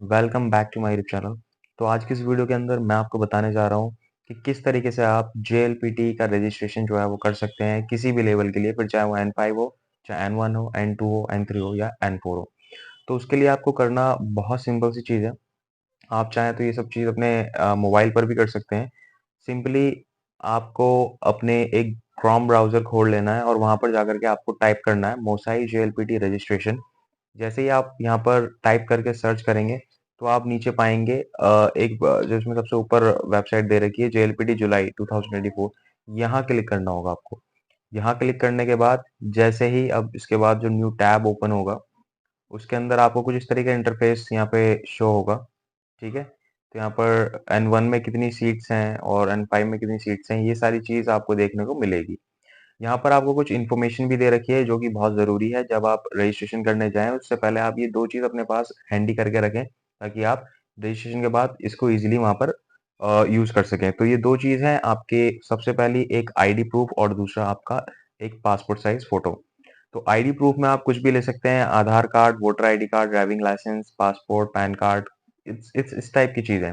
Welcome back to my YouTube channel. तो आज की इस वीडियो के अंदर मैं आपको बताने जा रहा हूँ कि किस तरीके से आप जेएलपीटी का रजिस्ट्रेशन जो है वो कर सकते हैं किसी भी लेवल के लिए, फिर चाहे वो N5 हो, चाहे N1 हो, N2 हो, N3 हो या N4 हो। तो उसके लिए आपको करना बहुत सिंपल सी चीज़ है। आप चाहें तो ये सब चीज़ अपने मोबाइल पर भी कर सकते हैं। सिंपली आपको अपने एक क्रोम ब्राउज़र खोल लेना है और वहाँ पर जाकर के आपको टाइप करना है मोसाई जेएलपीटी रजिस्ट्रेशन। जैसे ही आप यहाँ पर टाइप करके सर्च करेंगे तो आप नीचे पाएंगे जो इसमें सबसे ऊपर वेबसाइट दे रखी है जेएलपीटी जुलाई 2024। यहाँ क्लिक करना होगा आपको। यहाँ क्लिक करने के बाद जैसे ही अब इसके बाद जो न्यू टैब ओपन होगा उसके अंदर आपको कुछ इस तरीके का इंटरफेस यहाँ पे शो होगा। ठीक है, तो यहाँ पर N1 में कितनी सीट्स हैं और N5 में कितनी सीट्स हैं, ये सारी चीज आपको देखने को मिलेगी। यहाँ पर आपको कुछ इन्फॉर्मेशन भी दे रखी है जो कि बहुत ज़रूरी है। जब आप रजिस्ट्रेशन करने जाएँ उससे पहले आप ये 2 चीज़ अपने पास हैंडी करके रखें ताकि आप रजिस्ट्रेशन के बाद इसको ईज़िली वहाँ पर यूज़ कर सकें। तो ये 2 चीज़ हैं आपके, सबसे पहली एक आईडी प्रूफ और दूसरा आपका एक पासपोर्ट साइज़ फ़ोटो। तो आईडी प्रूफ में आप कुछ भी ले सकते हैं, Aadhaar card, voter ID card, driving licence, passport, PAN card, इस टाइप की चीज़ें,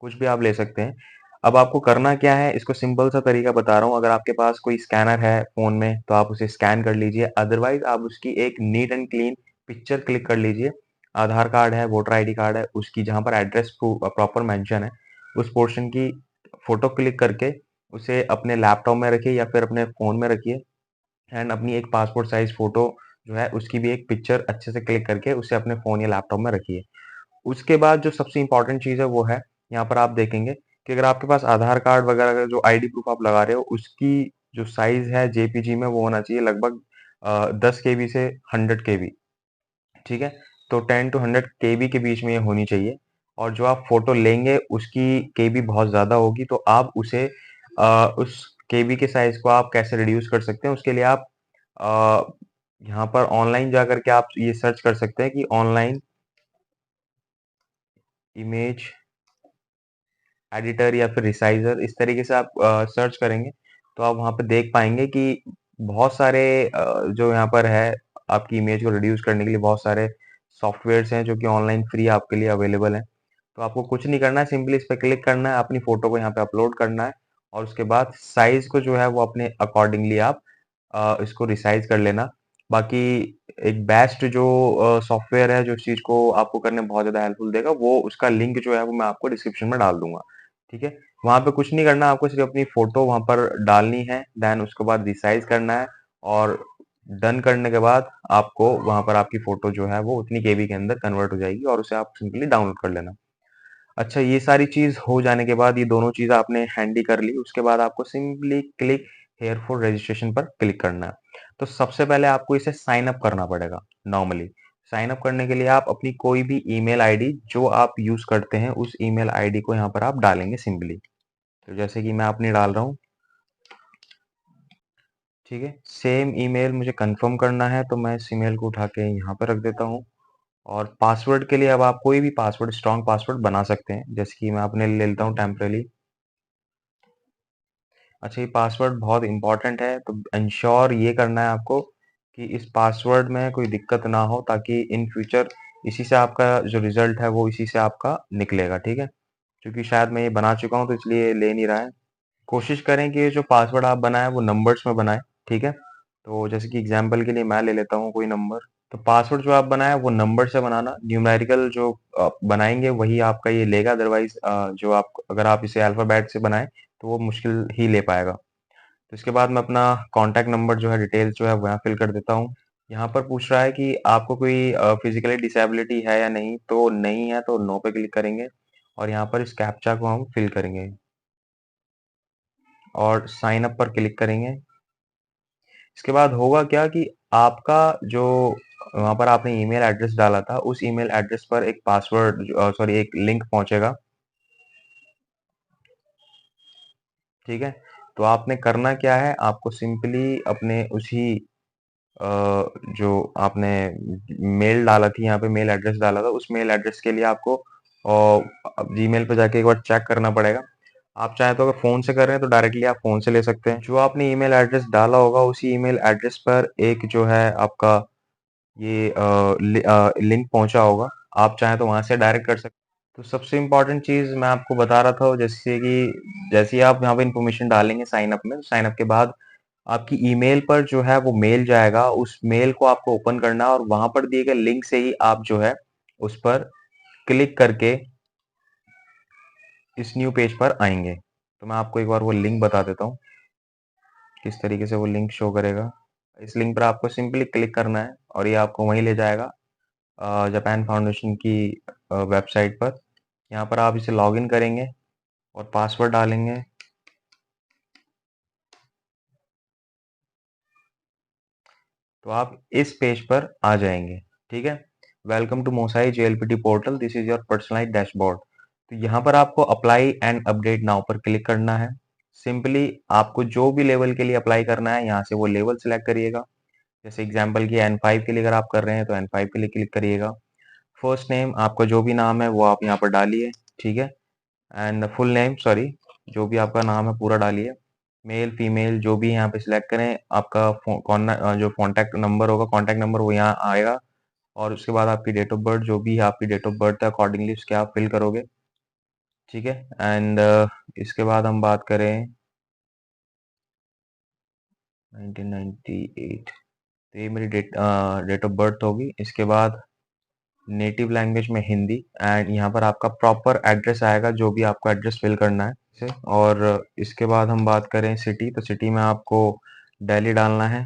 कुछ भी आप ले सकते हैं। अब आपको करना क्या है, इसको सिंपल सा तरीका बता रहा हूँ। अगर आपके पास कोई स्कैनर है फ़ोन में तो आप उसे स्कैन कर लीजिए, अदरवाइज़ आप उसकी एक neat and clean picture click कर लीजिए। आधार कार्ड है, वोटर आईडी कार्ड है, उसकी जहाँ पर एड्रेस प्रॉपर मेंशन है, उस पोर्शन की फ़ोटो क्लिक करके उसे अपने लैपटॉप में रखिए या फिर अपने फ़ोन में रखिए। एंड अपनी एक पासपोर्ट साइज़ फ़ोटो जो है उसकी भी एक पिक्चर अच्छे से क्लिक करके उसे अपने फ़ोन या लैपटॉप में रखिए। उसके बाद जो सबसे इम्पोर्टेंट चीज़ है वो है, यहाँ पर आप देखेंगे कि अगर आपके पास आधार कार्ड वगैरह का जो आईडी प्रूफ आप लगा रहे हो उसकी जो साइज़ है जेपीजी में वो होना चाहिए लगभग 10 केबी से 100 केबी। ठीक है? तो 10 टू 100 केबी के बीच में ये होनी चाहिए। और जो आप फ़ोटो लेंगे उसकी केबी बहुत ज़्यादा होगी तो आप उसे उस केबी के साइज़ को आप कैसे रिड्यूस कर सकते हैं, उसके लिए आप अ, यहाँ पर ऑनलाइन जाकर के आप ये सर्च कर सकते हैं कि ऑनलाइन इमेज एडिटर या फिर रिसाइज़र, इस तरीके से आप सर्च करेंगे तो आप वहाँ पे देख पाएँगे कि बहुत सारे जो यहाँ पर है आपकी इमेज को रिड्यूस करने के लिए बहुत सारे सॉफ्टवेयर्स हैं जो कि ऑनलाइन फ्री आपके लिए अवेलेबल हैं। तो आपको कुछ नहीं करना है, सिंपली इस पे क्लिक करना है, अपनी फ़ोटो को यहाँ पे अपलोड करना है और उसके बाद साइज़ को जो है वो अपने अकॉर्डिंगली आप इसको रिसाइज़ कर लेना। बाकी एक बेस्ट जो सॉफ्टवेयर है जो इस चीज़ को आपको करने में बहुत ज़्यादा हेल्पफुल देगा, वो उसका लिंक जो है वो मैं आपको डिस्क्रिप्शन में डाल दूँगा। ठीक है? वहाँ पे कुछ नहीं करना, आपको सिर्फ़ अपनी फ़ोटो वहाँ पर डालनी है, देन उसके बाद रिसाइज़ करना है और डन करने के बाद आपको वहाँ पर आपकी फ़ोटो जो है वो उतनी केबी के अंदर कन्वर्ट हो जाएगी और उसे आप सिंपली डाउनलोड कर लेना। अच्छा, ये सारी चीज़ हो जाने के बाद, ये दोनों चीज़ आपने हैंडी कर ली, उसके बाद आपको simply click here for registration पर क्लिक करना है। तो सबसे पहले आपको इसे साइन अप करना पड़ेगा नॉर्मली। साइन अप करने के लिए आप अपनी कोई भी ईमेल आईडी जो आप यूज़ करते हैं, उस ईमेल आईडी को यहाँ पर आप डालेंगे सिंपली। तो जैसे कि मैं अपनी डाल रहा हूँ, ठीक है? सेम ईमेल मुझे कंफर्म करना है तो मैं इस ईमेल को उठा के यहाँ पे रख देता हूँ। और पासवर्ड के लिए अब आप कोई भी पासवर्ड, स्ट्रॉन्ग पासवर्ड बना सकते हैं, जैसे कि मैं अपने लिए ले लेता हूँ टेम्परेरी। अच्छा, ये पासवर्ड बहुत इंपॉर्टेंट है तो इंश्योर ये करना है आपको कि इस पासवर्ड में कोई दिक्कत ना हो, ताकि इन फ्यूचर इसी से आपका जो रिजल्ट है वो इसी से आपका निकलेगा। ठीक है? क्योंकि शायद मैं ये बना चुका हूँ तो इसलिए ले नहीं रहा है। कोशिश करें कि ये जो पासवर्ड आप बनाएं वो नंबर्स में बनाएं। ठीक है? तो जैसे कि एग्जांपल के लिए मैं ले लेता हूँ कोई नंबर। तो पासवर्ड जो आप बनाएं वो नंबर से बनाना, न्यूमेरिकल जो बनाएंगे वही आपका ये लेगा, अदरवाइज जो आप अगर आप इसे अल्फाबेट से बनाएं तो वो मुश्किल ही ले पाएगा। तो इसके बाद मैं अपना कॉन्टैक्ट नंबर जो है, डिटेल्स जो है वो यहाँ फिल कर देता हूँ। यहाँ पर पूछ रहा है कि आपको कोई फिजिकली डिसेबिलिटी है या नहीं, तो नहीं है तो नो पे क्लिक करेंगे और यहाँ पर इस कैप्चा को हम फिल करेंगे और साइन अप पर क्लिक करेंगे। इसके बाद होगा क्या कि आपका जो वहाँ पर आपने ईमेल एड्रेस डाला था, उस ईमेल एड्रेस पर एक पासवर्ड सॉरी एक लिंक पहुंचेगा। ठीक है? तो आपने करना क्या है, आपको सिंपली अपने उसी अ, जो आपने मेल डाला थी, यहाँ पे मेल एड्रेस डाला था, उस मेल एड्रेस के लिए आपको जीमेल पे जाके एक बार चेक करना पड़ेगा। आप चाहे तो अगर फ़ोन से कर रहे हैं तो डायरेक्टली आप फ़ोन से ले सकते हैं। जो आपने ईमेल एड्रेस डाला होगा उसी ईमेल एड्रेस पर एक जो है आपका ये लिंक पहुंचा होगा। आप चाहें तो वहाँ से डायरेक्ट कर सकते हैं। तो सबसे इम्पोर्टेंट चीज़ मैं आपको बता रहा था, जैसे कि जैसे ही आप यहाँ पे इन्फॉर्मेशन डालेंगे साइन अप में, साइन अप के बाद आपकी ईमेल पर जो है वो मेल जाएगा, उस मेल को आपको ओपन करना है और वहाँ पर दिए गए लिंक से ही आप जो है उस पर क्लिक करके इस न्यू पेज पर आएँगे। तो मैं आपको एक बार वो लिंक बता देता हूँ, किस तरीके से वो लिंक शो करेगा। इस लिंक पर आपको सिंपली क्लिक करना है और ये आपको वहीं ले जाएगा जापान फाउंडेशन की वेबसाइट पर। यहाँ पर आप इसे लॉगिन करेंगे और पासवर्ड डालेंगे। तो आप इस पेज पर आ जाएँगे, ठीक है? वेलकम टू मोसाई JLPT portal, this is your personalised dashboard. तो यहाँ पर आपको अप्लाई एंड अपडेट नाउ पर क्लिक करना है। सिंपली आपको जो भी लेवल के लिए अप्लाई करना है, यहाँ से वो लेवल सिलेक्ट करिएगा। जैसे एग्जांपल कि N5 के लिए अगर आप कर रहे हैं, तो N5 के लिए क्लिक करिएगा। फर्स्ट नेम आपका जो भी नाम है, वो आप यहाँ पर डालिए, ठीक है? एंड फुल नेम सॉरी, जो भी आपका नाम है पूरा डालिए। मेल फीमेल जो भी यहाँ पे सिलेक्ट करें, आपका जो कॉन्टैक्ट नंबर होगा, कॉन्टैक्ट नंबर वो यहाँ आएगा और उसके बाद आपकी डेट ऑफ बर्थ, जो भी आपकी डेट ऑफ बर्थ है अकॉर्डिंगली उसके आप फिल करोगे, ठीक है? एंड इसके बाद हम बात करें 1998, तो ये मेरी डेट ऑफ बर्थ होगी। इसके बाद नेटिव लैंग्वेज में हिंदी एंड यहाँ पर आपका प्रॉपर एड्रेस आएगा, जो भी आपको एड्रेस फिल करना है से। और इसके बाद हम बात करें सिटी, तो सिटी में आपको दिल्ली डालना है।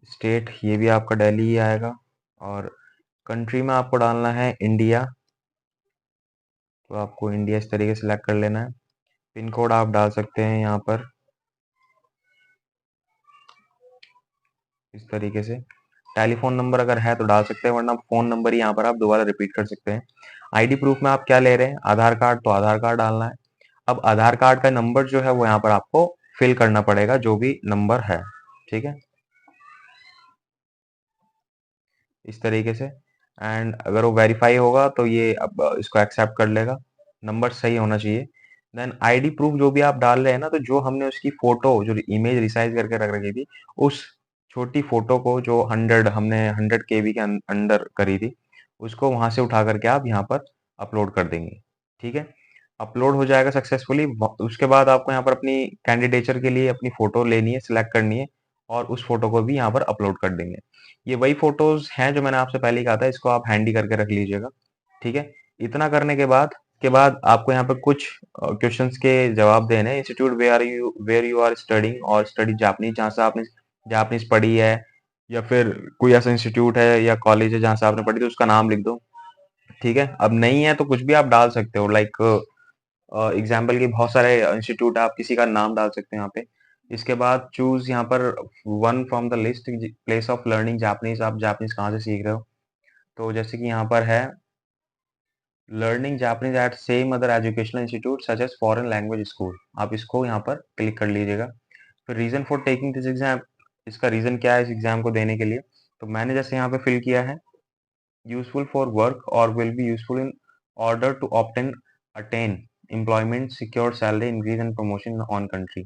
स्टेट ये भी आपका दिल्ली ही आएगा और कंट्री में आपको डालना है इंडिया, तो आपको इंडिया इस तरीके से सिलेक्ट कर लेना है। पिन कोड आप डाल सकते हैं यहाँ पर इस तरीके से। टेलीफोन नंबर अगर है तो डाल सकते हैं, वरना फोन नंबर ही यहाँ पर आप दोबारा रिपीट कर सकते हैं। आईडी प्रूफ में आप क्या ले रहे हैं, आधार कार्ड, तो आधार कार्ड डालना है। अब आधार कार्ड का नंबर जो है वो यहाँ पर आपको फिल करना पड़ेगा, जो भी नंबर है, ठीक है, इस तरीके से। एंड अगर वो वेरीफाई होगा तो ये अब इसको एक्सेप्ट कर लेगा, नंबर सही होना चाहिए। देन आईडी प्रूफ जो भी आप डाल रहे हैं ना, तो जो हमने उसकी फोटो जो इमेज रिसाइज करके रख रखी थी, उस छोटी फोटो को जो 100 केबी के अंदर करी थी, उसको वहां से उठा करके आप यहाँ पर अपलोड कर देंगे, ठीक है? अपलोड हो जाएगा सक्सेसफुली। उसके बाद आपको यहाँ पर अपनी कैंडिडेचर के लिए अपनी फोटो लेनी है, सिलेक्ट करनी है और उस फोटो को भी यहाँ पर अपलोड कर देंगे। ये वही फोटोज हैं जो मैंने आपसे पहले ही कहा था, इसको आप हैंडी करके रख लीजिएगा, ठीक है? इतना करने के बाद आपको यहाँ पे कुछ क्वेश्चंस के जवाब देने हैं। Institute where you are studying और स्टडी जापानीज, जहाँ से आपने जापानीज पढ़ी है, या फिर कोई ऐसा इंस्टीट्यूट है या कॉलेज है जहाँ से आपने पढ़ी, तो उसका नाम लिख दो, ठीक है? अब नहीं है तो कुछ भी आप डाल सकते हो, लाइक एग्जाम्पल की बहुत सारे इंस्टीट्यूट है, आप किसी का नाम डाल सकते हैं यहाँ पे। इसके बाद चूज यहाँ पर one from the list, place of learning Japanese, आप जापानीज कहाँ से सीख रहे हो, तो जैसे कि यहाँ पर है learning Japanese at same other educational institute such as foreign language school, आप इसको यहाँ पर क्लिक कर लीजिएगा। फिर reason for taking this exam, इसका रीजन क्या है इस एग्जाम को देने के लिए, तो मैंने जैसे यहाँ पे फिल किया है useful for work or will be useful in order to attain employment, secure salary increase and promotion on country।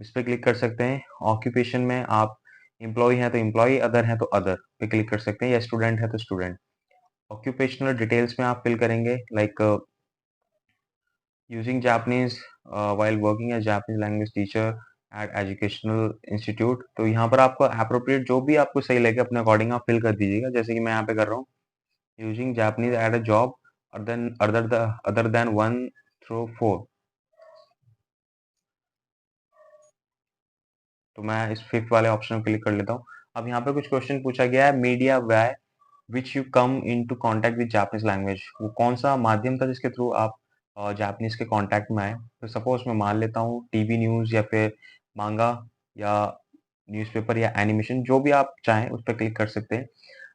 इस पे क्लिक कर सकते हैं। ऑक्यूपेशन में आप एम्प्लॉय हैं तो एम्प्लॉय, अदर हैं तो अदर पे क्लिक कर सकते हैं, या स्टूडेंट है तो स्टूडेंट। ऑक्यूपेशनल डिटेल्स में आप फिल करेंगे like using Japanese while working as Japanese language teacher at educational institute, तो यहाँ पर आपको अप्रोप्रिएट जो भी आपको सही लगे अपने अकॉर्डिंग आप फिल कर दीजिएगा। जैसे कि मैं यहाँ पे कर रहा हूँ using Japanese at a job other than 1 through 4, तो मैं इस फिफ्थ वाले ऑप्शन पे क्लिक कर लेता हूँ। अब यहाँ पे कुछ क्वेश्चन पूछा गया है, media via which you come into contact with Japanese language, वो कौन सा माध्यम था जिसके थ्रू आप जापानीज के कांटेक्ट में आए। तो सपोज मैं मान लेता हूँ टीवी न्यूज़ या फिर मांगा या न्यूज़पेपर या एनिमेशन, जो भी आप चाहें उस पर क्लिक कर सकते हैं।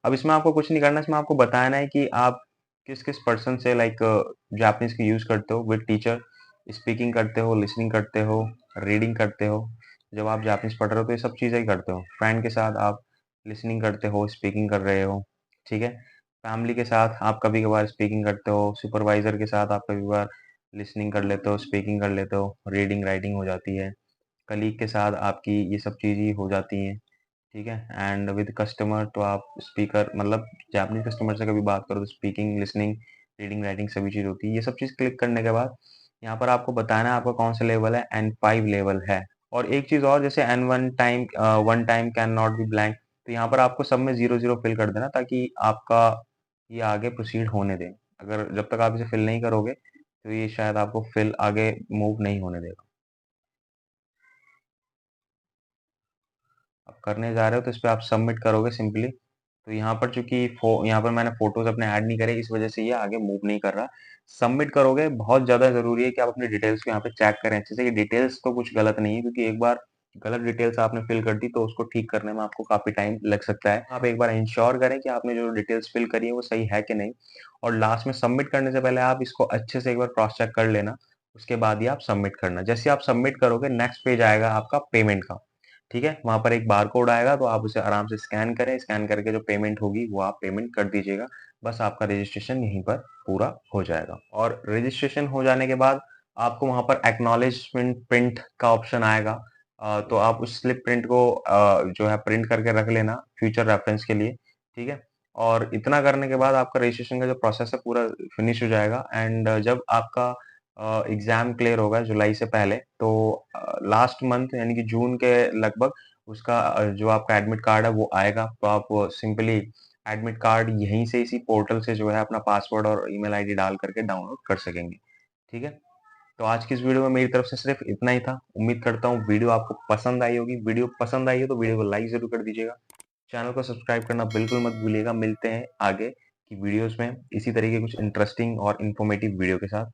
अब इसमें आपको कुछ नहीं करना, इसमें आपको बताना है कि आप किस किस पर्सन से लाइक जापानीज की यूज़ करते हो, विद टीचर स्पीकिंग करते हो, लिसनिंग करते हो, रीडिंग करते हो। जब आप जापानीज पढ़ रहे हो तो ये सब चीज़ें ही करते हो। फ्रेंड के साथ आप लिसनिंग करते हो, स्पीकिंग कर रहे हो, ठीक है? फैमिली के साथ आप कभी-कभार स्पीकिंग करते हो, सुपरवाइज़र के साथ आप कभी-कभार लिसनिंग कर लेते हो, स्पीकिंग कर लेते हो, रीडिंग, राइटिंग हो जाती है। कलीग के साथ आपकी ये सब चीज़ें हो जाती हैं, ठीक है। एंड विद कस्टमर तो आप स्पीकर मतलब जापानीज कस्टमर से कभी बात करो तो स्पीकिंग, लिसनिंग, रीडिंग, राइटिंग सभी चीज़ होती है। ये सब चीज़ क्लिक करने के बाद यहाँ पर आपको बताना है आपका कौन सा लेवल है, N5 लेवल है। और एक चीज़ और, जैसे N1 time one time can not be blank, तो यहाँ पर आपको सब में 0 फिल कर देना ताकि आपका ये आगे प्रोसीड होने दें। अगर जब तक आप इसे फिल नहीं करोगे तो ये शायद आपको फिल आगे मूव नहीं होने देगा। आप करने जा रहे हो तो इस पे आप सबमिट करोगे सिंपली। तो यहाँ पर चूंकि यहाँ पर मैंने फोटोज अपने ऐड नहीं करे, इस वजह से ये आगे मूव नहीं कर रहा। सबमिट करोगे, बहुत ज्यादा जरूरी है कि आप अपनी डिटेल्स को यहाँ पे चेक करें अच्छे से कि डिटेल्स तो कुछ गलत नहीं है, क्योंकि एक बार गलत डिटेल्स आपने फिल कर दी तो उसको ठीक करने में आपको काफी टाइम लग सकता है। आप एक बार इंश्योर करें कि आपने जो डिटेल्स फिल करी है वो सही है कि नहीं। और लास्ट में सबमिट करने से पहले आप इसको अच्छे से एक बार क्रॉस चेक कर लेना, उसके बाद ही आप सबमिट करना। जैसे आप सबमिट करोगे नेक्स्ट पेज आएगा आपका पेमेंट का। ठीक है, वहां पर एक बार कोड आएगा तो आप उसे आराम से स्कैन करें, स्कैन करके जो पेमेंट होगी वो आप पेमेंट कर दीजिएगा। बस आपका रजिस्ट्रेशन यहीं पर पूरा हो जाएगा। और रजिस्ट्रेशन हो जाने के बाद आपको वहां पर एक्नॉलेजमेंट प्रिंट का ऑप्शन आएगा। तो आप उस स्लिप प्रिंट को जो है प्रिंट करके रख लेना फ्यूचर रेफरेंस के लिए। ठीक है, और इतना करने के बाद आपका रजिस्ट्रेशन का जो प्रोसेस है पूरा फिनिश हो जाएगा। एंड जब आपका एग्जाम क्लियर होगा जुलाई से पहले, तो लास्ट मंथ यानी कि जून के लगभग उसका जो आपका एडमिट कार्ड है वो आएगा। तो आप सिंपली एडमिट कार्ड यहीं से इसी पोर्टल से जो है अपना पासवर्ड और ईमेल आईडी डाल करके डाउनलोड कर सकेंगे। ठीक है, तो आज की इस वीडियो में मेरी तरफ से सिर्फ इतना ही था। उम्मीद करता हूँ वीडियो आपको पसंद आई होगी। वीडियो पसंद आई हो तो वीडियो को लाइक जरूर कर दीजिएगा। चैनल को सब्सक्राइब करना बिल्कुल मत भूलिएगा। मिलते हैं आगे की वीडियोस में इसी तरीके कुछ इंटरेस्टिंग और इन्फॉर्मेटिव वीडियो के साथ।